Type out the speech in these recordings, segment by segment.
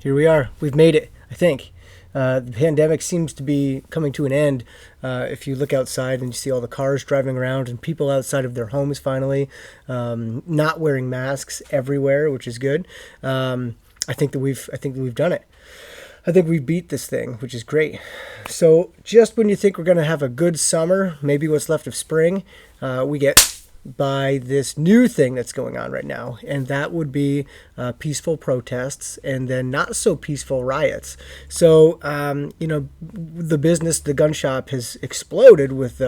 Here we are. We've made it, I think. The pandemic seems to be coming to an end. If you look outside and you see all the cars driving around and people outside of their homes finally, not wearing masks everywhere, which is good. I think that we've done it. I think we beat this thing, which is great. So just when you think we're going to have a good summer, maybe what's left of spring, we get by this new thing that's going on right now, and that would be peaceful protests and then not so peaceful riots. So, the gun shop has exploded with,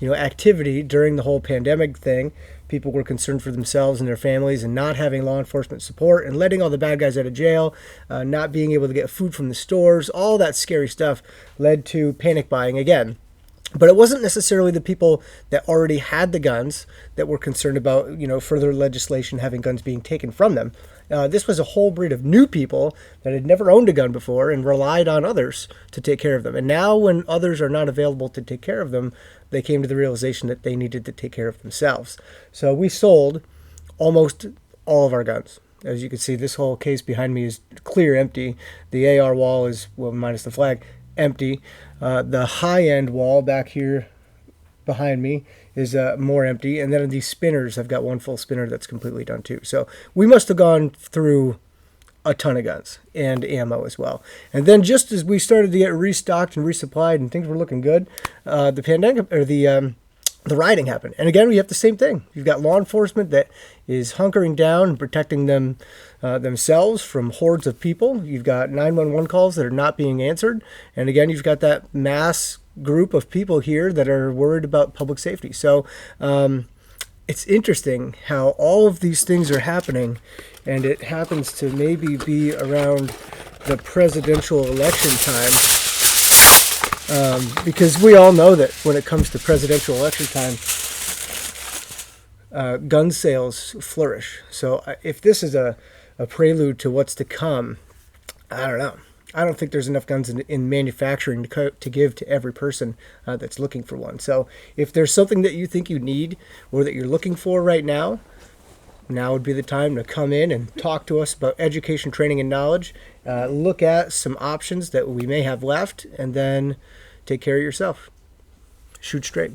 activity during the whole pandemic thing. People were concerned for themselves and their families and not having law enforcement support and letting all the bad guys out of jail, not being able to get food from the stores. All that scary stuff led to panic buying again. But it wasn't necessarily the people that already had the guns that were concerned about, further legislation having guns being taken from them. This was a whole breed of new people that had never owned a gun before and relied on others to take care of them. And now when others are not available to take care of them, they came to the realization that they needed to take care of themselves. So we sold almost all of our guns. As you can see, this whole case behind me is clear empty. The AR wall is, well, minus the flag, empty. The high-end wall back here behind me is more empty. And then these spinners, I've got one full spinner that's completely done too. So we must have gone through a ton of guns and ammo as well. And then just as we started to get restocked and resupplied and things were looking good, the pandemic or the rioting happened. And again, we have the same thing. You've got law enforcement that is hunkering down and protecting themselves from hordes of people. You've got 911 calls that are not being answered. And again, you've got that mass group of people here that are worried about public safety. So it's interesting how all of these things are happening, and it happens to maybe be around the presidential election time. Because we all know that when it comes to presidential election time, gun sales flourish. So if this is a prelude to what's to come, I don't know. I don't think there's enough guns in manufacturing to give to every person that's looking for one. So if there's something that you think you need or that you're looking for right now, now would be the time to come in and talk to us about education, training, and knowledge. Look at some options that we may have left, and then take care of yourself. Shoot straight.